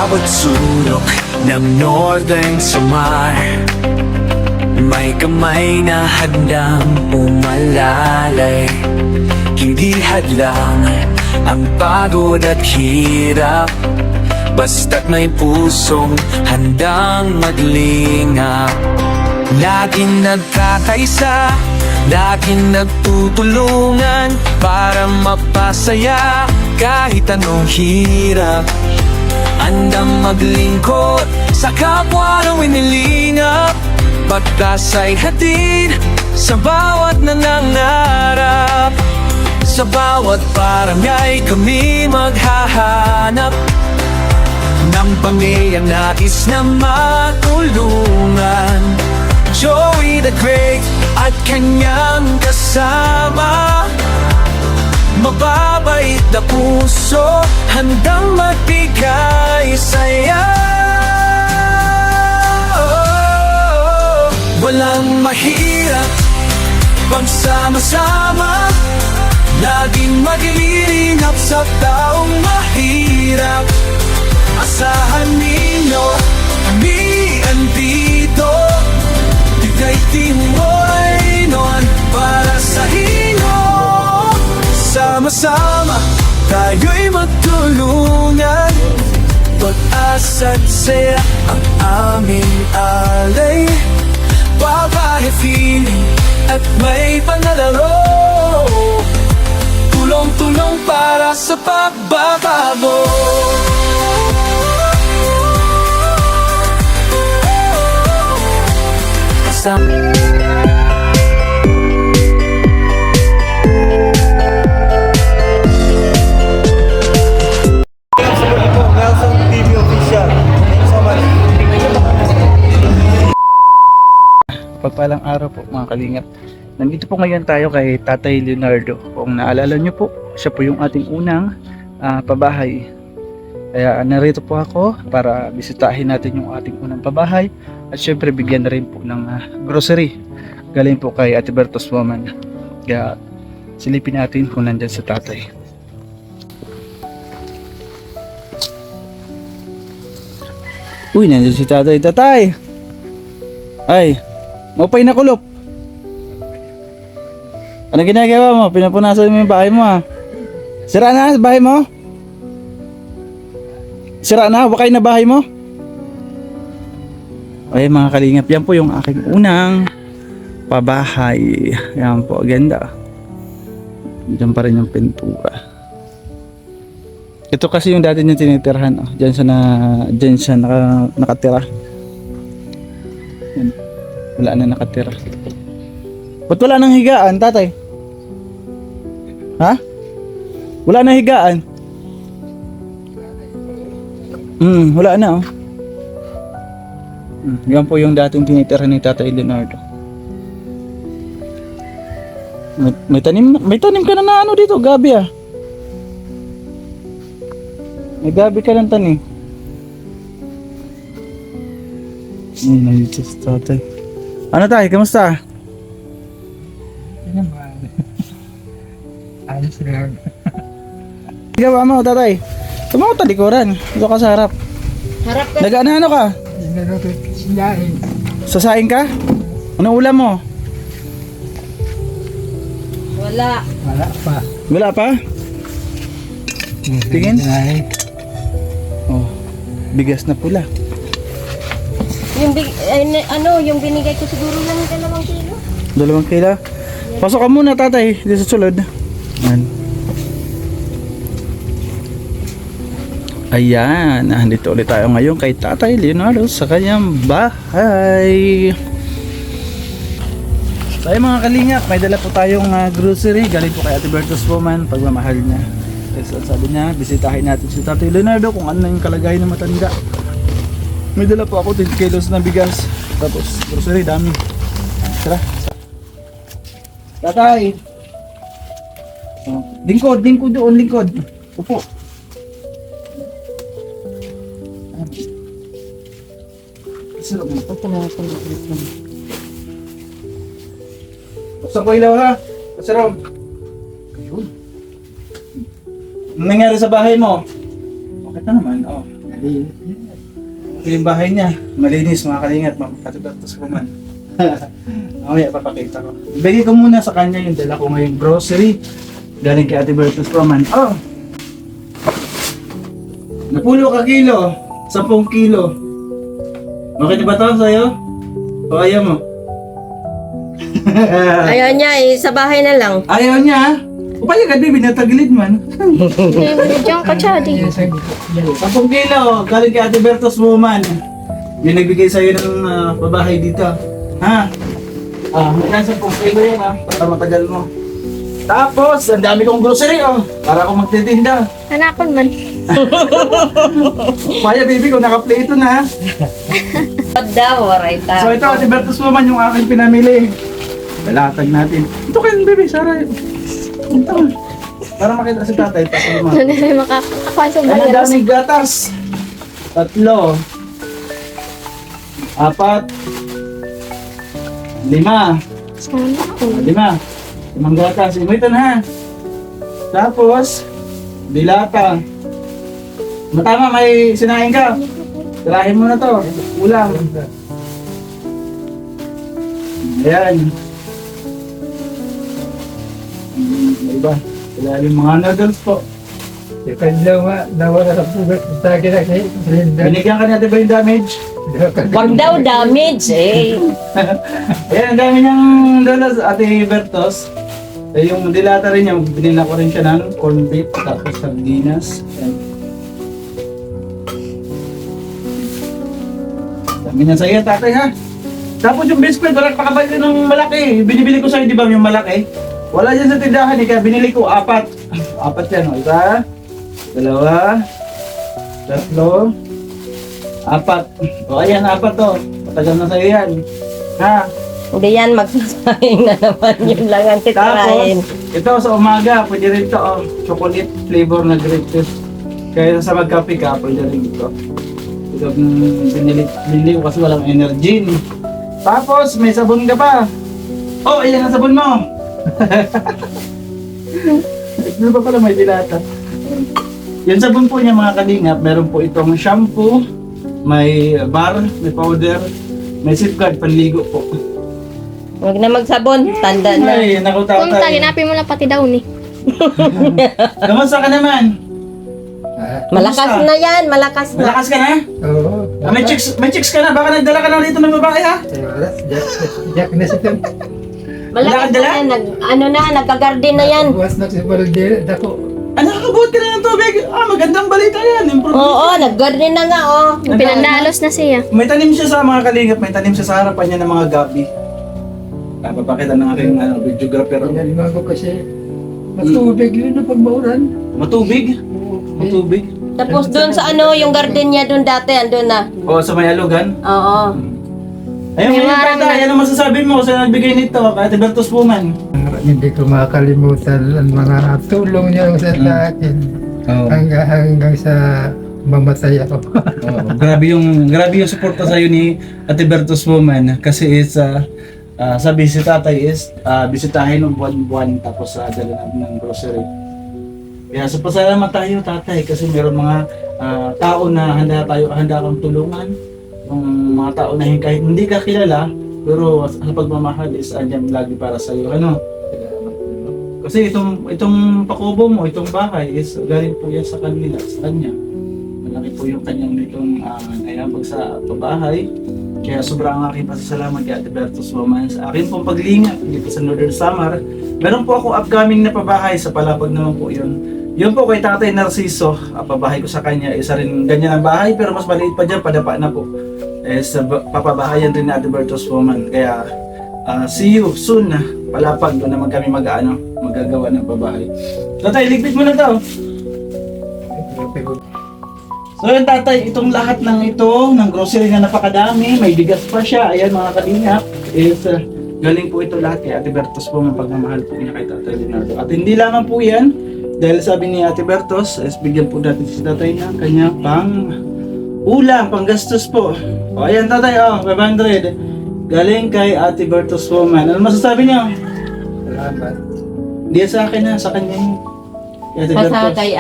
bawat sulok ng Northern Samar, may kamay na handang umalalay. Hindi hadlang ang pagod at hirap, basta't may pusong handang maglingap. Laging nagkakaisa, laging nagtutulungan para mapasaya kahit anong hirap. Handang maglingkod sa kapwa ng inilingap, pagtas ay hatid sa bawat nangangarap. Sa bawat barangay kami maghahanap ng pamilyang nais na matulungan. Joey the Great at kanyang kasama, mababait na puso, handang magbigay saya. Walang mahirap pagsama-sama, laging maglilingap sa taong mahirap. Asahan ninyo, kami andito, bigay timoy noon para sa inyo. Sama-sama, tayo'y magtulungan, pag-asa't saya ang aming alay. Babae, feeling at may panlalaro, tulong-tulong para sa pagbabago. Nelson TV Official. Thank you so much. Pagpalang araw po mga kalingap. Nandito po ngayon tayo kay Tatay Leonardo. Kung naalala nyo po, siya po yung ating unang pabahay. Kaya narito po ako para bisitahin natin yung ating unang pabahay. At syempre bigyan na rin po ng grocery. Galing po kay Ate Bertos Woman. Kaya silipin natin kung nandyan sa tatay. Uy, nandyan si tatay. Tatay! Ay! Mapay na kulop. Ano ginagawa mo? Pinapunasan mo yung bahay mo Sira na bahay mo? Sira na? Wakay na bahay mo? Ay mga kalingap, yan po yung aking unang pabahay. Yan po, ganda. Diyan pa rin yung pintura. Ito kasi yung dati niya tinitirhan. Diyan siya nakatira. Yan. Wala na nakatira. Ba't wala nang higaan, tatay? Ha? Wala nang higaan? Wala na Yan po yung dating tinitira ni Tatay Leonardo. May tanim ka na ano dito, gabi May gabi ka ng tanim. Nandito si tatay. Ano tayo? Kamusta? Ayos lang. Gawa mo, tatay. Tumawa talikuran. Ito ka sa harap. Harap ka. Nag-ano ka? Sindahin. Sasaing ka? Anong ulam mo? Wala. Wala pa. Wala pa? Tingin? Oh, bigas na pula. Yung binigay ko siguro lang 2 kilo. 2 kilo? Pasok ka muna, tatay. Dito sa sulod. Ayan, nandito ulit tayo ngayon kay Tatay Leonardo sa kanyang bahay. So ayun mga kalingap, may dala po tayong grocery. Galing po kay Ate Bertos Woman, pagmamahal niya. So sabi niya, bisitahin natin si Tatay Leonardo kung ano yung kalagayan ng matanda. May dala po ako 10 kilos na bigas. Tapos grocery, dami. Tara. Tatay! Lingkod doon, lingkod. Upo. Sarap mo. Basta ko ilaw ha. Masarap. Ayun. Anong nangyari sa bahay mo? Bakit na naman? Oh. Ito yung bahay niya. Malinis, mga kalingap. Ate Bertos po man. Mamaya papakita ko. Ibigay ko muna sa kanya yung dala ko ngayong grocery. Galing kay Ate Bertos po man. Oh! Napulo ka kilo. 10 kilo. Okay na ba ito sa'yo? O ayaw mo? Ayaw niya eh, sa bahay na lang. Ayaw niya? O pala ka, baby, natagilid man. Diyan ka, Chadi. 10 kilo, galing kay Ate Bertos Woman. Yung nagbigay sa'yo ng babahay dito. Ha? Magkano 10 kilo yan para matagal mo. Tapos, ang dami kong grocery para ako magtitinda. Hanapon man. Maya baby, kung naka-play ito na. Pag daw, waray So ito, Ate Bertos Woman, yung aking pinamili. Balatag natin. Ito kayo baby, Sarah. Ito. Para makita si tatay. Tapos mo. Ano na makakakuha sa Ang daming gatas. 3, 4, 5. Sana ako. 5 gatas. Ito na ha. Tapos, dilata. Matama, may sinain ka. Tirahin mo na to. Ulam. Ayan. Iba. Ilalim mga noodles po. Yung kanya nawala sa pugat sa akin kasi Binigyan ka natin ba yung damage? Wag daw damage eh. Ayan, ang dami niyang dollars, Ate Bertos. Yung dilata rin niya, binila ko rin siya ng corned beef, tapos sardinas. Ayan. Dami na sa iyo, tatay ha. Tapos yung biscuit, wala pakabalik ka ng malaki. Binibili ko sa'yo, di ba yung malaki? Wala dyan sa tindahan, kaya binili ko 4. 4 yan, o. 1, 2, 3, 4. O ayan, 4 to. Matagal na sa'yo yan. Ha? Hindi yan, magsasayang na naman yun lang ang titirahin. Tapos, ito sa umaga, pwede rin ito, chocolate flavor na grape juice. Kaya sa magkape ka, pwede rin ito. Ito binili ko kasi walang energy. Tapos, may sabon ka pa. Oh, ayan ang sabon mo. Ito pa pala may dilata. Yung sabon po niya mga kalingap, meron po itong shampoo, may bar, may powder, may safeguard, panligo po. Huwag na magsabon, tanda na. Ay, naku tatay. Kung taginapin mo lang pati daw ni. Kamusta ka naman? Malakas Kamusta? na yan, malakas na. Malakas ka na? Oo. May chicks ka na, baka nagdala ka na dito ng babae ha? Jack na siya. Malakas na Dala? yan, nagka-garden na yan. Buwas na siya parang dito. Dako. Nakakabuhat ka na ng tubig. Magandang balita yan. Improve. Oo, nag-garden na nga oh. Pinandalos na siya. May tanim siya sa mga kalingap, may tanim siya sa harapan niya ng mga gabi. Papakita ng aking videographer. Pinalima ko kasi matubig yun na pagmauran. Matubig? Matubig? Tapos doon sa ano, yung garden niya doon dati, andun na. O sa may alugan? Oo. Ayun, May ngayon warang tata, yan ang masasabi mo sa nagbigay nito, Ate Bertos Woman. Hindi ko makakalimutan ang mga tulong niya sa akin hanggang sa mamatay ako. Grabe yung suporta sa iyo ni Ate Bertos Woman kasi sabi si tatay is bisitahin ng buwan-buwan tapos dala natin ng grocery. Kaya sa pasalamat tayo tatay kasi meron mga tao na handa kang tulungan. Yung mga tao na kahit hindi ka kilala pero sa pagmamahal is andyan lagi para sa iyo. Ano? Kasi itong pakubo mo, itong bahay is galing po yan sa kanila, sa kanya. Malaki po yung kanyang itong nayabag sa pabahay. Kaya sobrang aking pasasalamat kay Ate Bertos Woman sa akin pong paglingat dito sa Northern Samar. Meron po ako upcoming na pabahay sa Palapag naman po yun. Yun po kay Tatay Narciso, pabahay ko sa kanya. Isa rin ganyan ang bahay pero mas maliit pa dyan, padapa na po. Sa papabahayan rin ni Ate Bertos Woman. Kaya see you soon Palapag, doon naman kami magagawa ng pabahay. Tatay, ligpit mo na to. So yun tatay, itong lahat ng ito, ng grocery na napakadami, may bigas pa siya, ayan mga kalingap, is galing po ito lahat kay Ate Bertos po, ang pagmamahal po niya kay Tatay Leonardo. At hindi lamang po yan, dahil sabi ni Ate Bertos, is bigyan po natin si tatay ng kanya pang ulam, pang gastos po. O ayan tatay, 500, galing kay Ate Bertos Woman. Ano masasabi niyo? Salamat. Hindi sa akin sa kanya yun. Kay Ate Basta Bertos. kay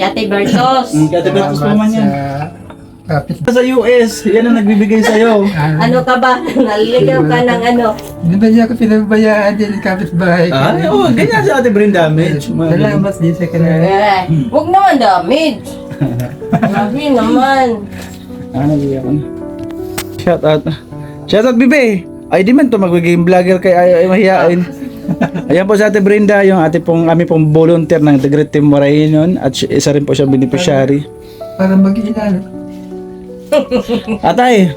Ate Bertos. Kay Ate Bertos Woman yan. kapit. Sa US, yan ang nagbibigay sa'yo. Ano ka ba? Naliligaw ka ng ano? Hindi ba niya ako pinabayaan din kapitbahay? Oo, ganyan si Ate Brenda, Mitch. Salamat din sa kanila. Huwag naman damage. Grabe naman. Nabigyan ko na. Shout out. Shout out, Bibe. Ay, di man to magiging vlogger kay ay mahihain. Ayan po sa Ate Brenda, yung ami pong volunteer ng The Great Team Morahinon at isa rin po siya beneficiary. Para mag-iinalo. Atay,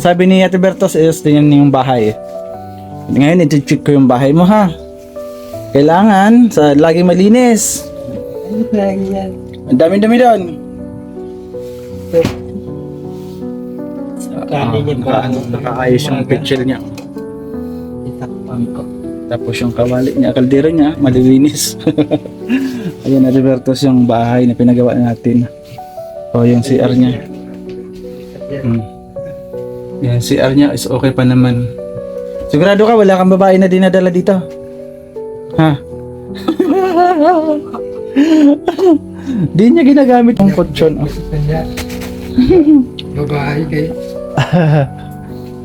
sabi ni Ate Bertos, yan yung bahay. Ngayon, iti-check ko yung bahay mo ha. Kailangan sa laging malinis. Ano lagi yan? Ang dami-dami doon. Nakaayos yung picture niya. Itakpan ko. Tapos yung kawali niya, kaldero niya, malilinis. Ayan, Ate Bertos, yung bahay na pinagawa natin. O, yung CR niya. Yan, CR niya is okay pa naman. Sigurado ka, wala kang babae na dinadala dito? Ha? Di niya ginagamit yung kutsyon. Oh. Kanya. Babae kay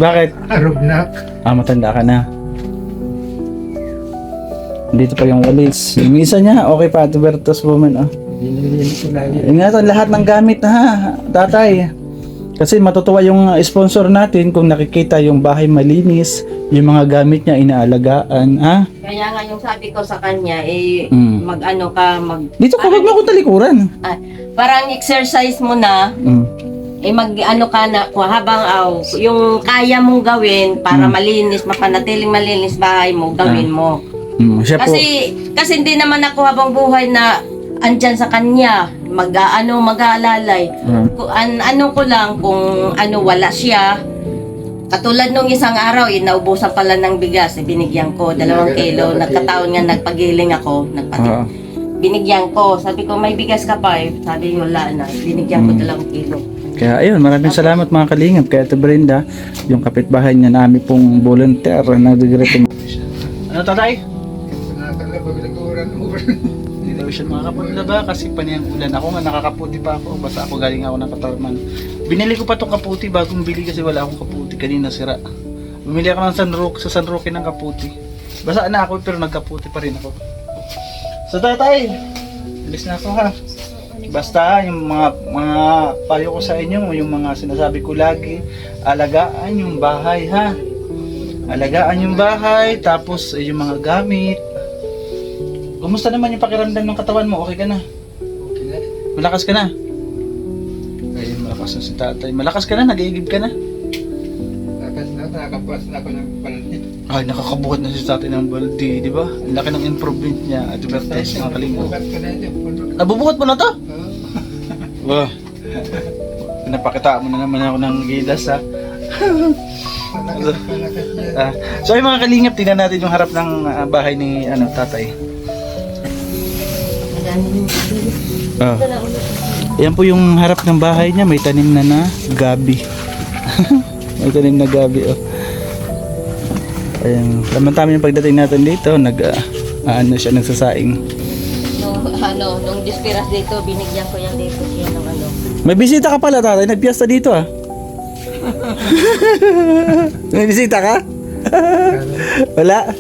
Bakit? Arugnak. Matanda ka na. Dito pa yung walis. Yung isa niya, okay pa, Ate Bertos woman. Oh. Binilin ko lagi. Ingatan lahat ng gamit ha, tatay. Kasi matutuwa yung sponsor natin kung nakikita yung bahay malinis, yung mga gamit niya inaalagaan, ha? Kaya nga yung sabi ko sa kanya, mag-ano ka, Dito ka, wag mo akong talikuran. parang exercise mo na, mag-ano ka na, kung habang yung kaya mong gawin para malinis, mapanatiling malinis bahay mo, gawin mo. Siya po. Kasi hindi naman ako habang buhay na andyan sa kanya, mag-aalalay. Ano ko lang, kung wala siya, katulad nung isang araw, naubusan pala ng bigas, binigyan ko 2 kilo, nagkataon nga nagpagiling ako, binigyan ko, sabi ko may bigas ka pa sabi wala na, binigyan ko 2 kilo. Kaya ayun, maraming salamat mga kalingap kay Ate Brenda, yung kapitbahay niya namin pong volunteer na nagre-retom. Ano tatay? Hindi daw siya makakapagdaba kasi paniyang ulan. Ako nga nakakaputi pa ako, basta ako galing ako ng Katarman. Binili ko pa tong kaputi bagong bili kasi wala akong kaputi, kanina sira. Bumili ako ng sa San Roque ng kaputi. Basta na ako pero nagkaputi pa rin ako. So tatay, alis na ako ha. Basta yung mga payo ko sa inyo, yung mga sinasabi ko lagi, alagaan yung bahay ha. Alagaan yung bahay, tapos yung mga gamit. Kumusta naman yung pakiramdam ng katawan mo? Okay ka na? Okay na. Malakas ka na? Ay, malakas na si tatay. Malakas ka na? Nag-iigib ka na? Lakas na, nakakabukas na ako ng balde. Ay, nakakabuhat na si tatay ng balde, di ba? Ang laki ng improvement niya. At Bertos, mga kalingap. Bukas ko na yun. Nabubuhat mo na to? Oo. Wow. Pinapakita mo na naman ako ng gilas ha. Malakas yan. So ay mga kalingap, tingnan natin yung harap ng bahay ni tatay. Yan po yung harap ng bahay niya, may tanim na gabi. May tanim na gabi oh. Ayan, tama-tama yung pagdating natin dito, siya nagsasaing. Nung dispiras dito, binigyan ko yan dito siya ng May bisita ka pala tatay, nagpiesta dito ah. May bisita ka? Wala?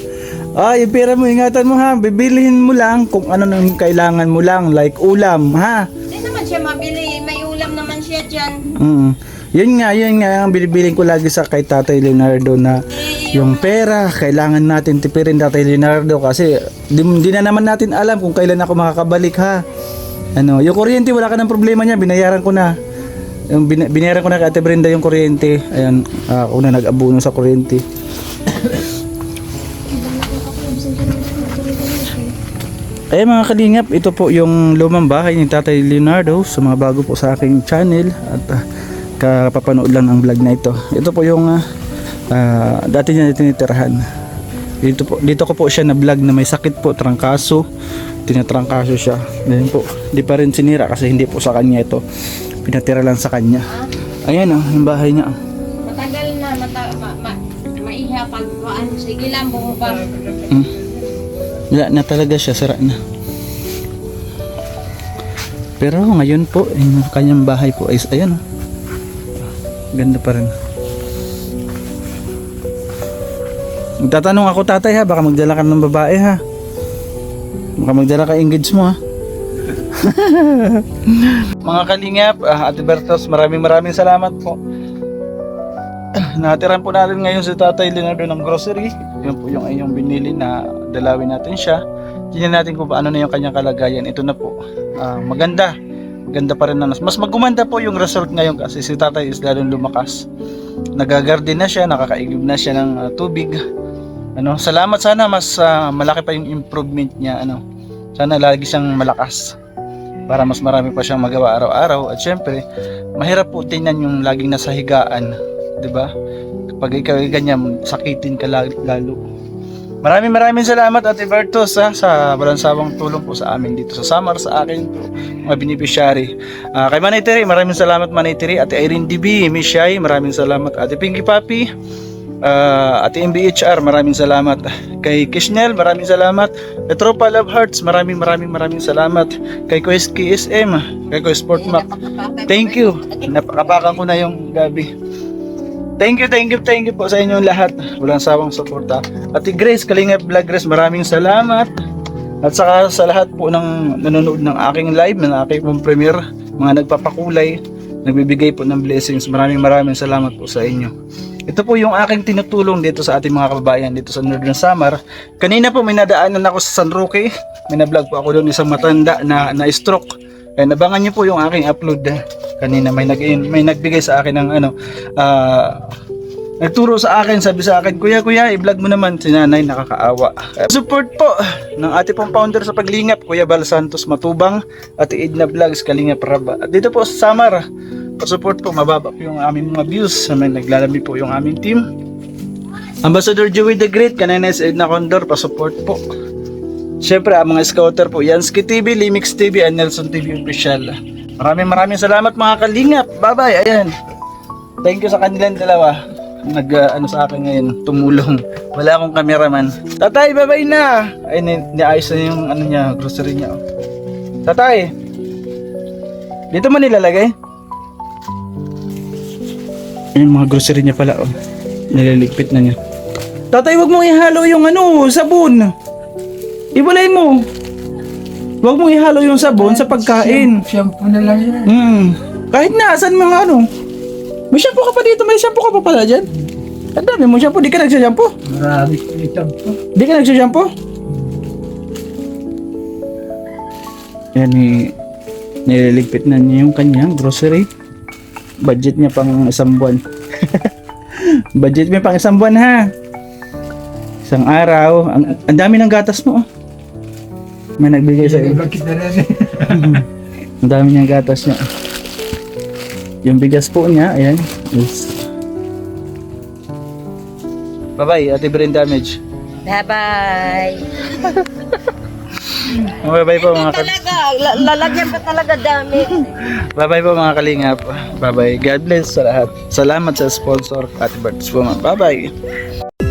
Yung pera mo, ingatan mo ha. Bibilihin mo lang kung ano nang kailangan mo lang. Like ulam, ha? Hindi naman siya mabili. May ulam naman siya dyan. Yun nga ang binibiling ko lagi sa kay Tatay Leonardo na yung pera, kailangan natin tipirin Tatay Leonardo kasi di na naman natin alam kung kailan ako makakabalik ha. Yung kuryente, wala ka ng problema niya, binayaran ko na. Binayaran ko na kay Ate Brenda yung kuryente. Ayan, ako na nag-abuno sa kuryente. Ay mga kalingap, ito po yung lumang bahay ni Tatay Leonardo sa mga bago po sa aking channel at kapapanood lang ang vlog na ito. Ito po yung dati niya tinitirahan. Dito ko po siya na vlog na may sakit po, trangkaso. Tinatrangkaso siya. Ngayon po, di pa rin sinira kasi hindi po sa kanya ito. Pinatira lang sa kanya. Ayan yung bahay niya. Matagal na, maiha pag sige lang, bumaba. Wala na talaga siya, sira na. Pero ngayon po, yung kanyang bahay po ay ayan. Ganda pa rin. Magtatanong ako tatay ha, baka magdala ka ng babae ha. Baka magdala ka engage mo ha. Mga kalingap, Ate Bertos, maraming salamat po. Natiran po natin ngayon si Tatay Leonardo ng grocery. Yun po yung inyong binili na dalawin natin siya. Tingnan natin kung paano na yung kanyang kalagayan. Ito na po. Maganda pa rin na. Mas magumanda po yung result ngayon kasi si Tatay is lalong lumakas. Nagagarden na siya, nakakaigib na siya ng tubig. Salamat, sana mas malaki pa yung improvement niya. Sana lagi siyang malakas para mas marami pa siyang magawa araw-araw. At syempre, mahirap po tingnan yung laging nasa higaan, 'di ba? Kapag ikaw ay ganyan, sakitin ka lalo. Maraming salamat Ate Bertos sa walang sawang tulong po sa amin dito sa Samar, sa akin po, mga beneficiary. Kay Manay Tiri, maraming salamat Manay Tiri. Ate Irene DB, Miss Shai, maraming salamat. Ate Pinky Papi, Ate MBHR, maraming salamat. Kay Kishnel, maraming salamat. Kay Tropa Love Hearts, maraming salamat. Kay Quest KSM, kay Quest Sport Mac, thank you. Napakabakan ko na yung gabi. Thank you po sa inyong lahat. Walang sawang suporta. Ate Grace, Kalingap Vlog Grace, maraming salamat. At saka sa lahat po ng nanonood ng aking live, ng aking pong premiere, mga nagpapakulay, nagbibigay po ng blessings. Maraming salamat po sa inyo. Ito po yung aking tinutulong dito sa ating mga kababayan dito sa Northern Samar. Kanina po may nadaanan ako sa San Roque. May na-vlog po ako doon, isang matanda na stroke. Kaya nabangan niyo po yung aking upload. Kanina may nagbigay sa akin ng nagturo sa akin, sabi sa akin, kuya, i-vlog mo naman si nanay, nakakaawa. Support po ng ating pong founder sa Paglingap, Kuya Bal Santos Matubang, Ate Edna Vlogs, Kalingap Raba. At dito po sa Samar, support po, mababa po yung aming mga views. May naglalami po yung aming team. Ambassador Joey the Great, Kananes Edna Condor, pa-support po. Siyempre, ang mga scouter po, Yansky TV, Limix TV, and Nelson TV Official. Maraming salamat mga kalingap. Bye-bye. Ayan. Thank you sa kanilang dalawa. Sa akin ngayon, tumulong. Wala akong cameraman. Tatay, bye-bye na. Ay, niayos na yung niya, grocery niya. Tatay. Dito mo nilalagay? Yung mga grocery niya pala, nililigpit na niya. Tatay, wag mo ihalo yung sabon. Ibalay mo. Huwag mong ihalo yung sabon sa pagkain. Shampoo na lang yan. Kahit na, saan mga may shampoo ka pa dito, may shampoo ka pa pala dyan. Ang dami mo shampoo, di ka nagsashampoo? Marami ko yung shampoo. Di ka nagsashampoo? Yan, nililigpit na niya yung kanyang grocery. Budget niya pang isang buwan. Budget niya pang isang buwan ha. Isang araw. Ang dami ng gatas mo. May nagbigay sa iyo. Bakit na rin? Ang dami niyang gatas niya. Yung bigas po niya, ayan. Yes. Bye-bye, Ate Brain Damage. Bye-bye. Bye-bye po mga Lalagyan pa talaga dami. Bye-bye po mga kalingap. Bye-bye. God bless sa lahat. Salamat sa sponsor, Ate Bertos po. Bye-bye.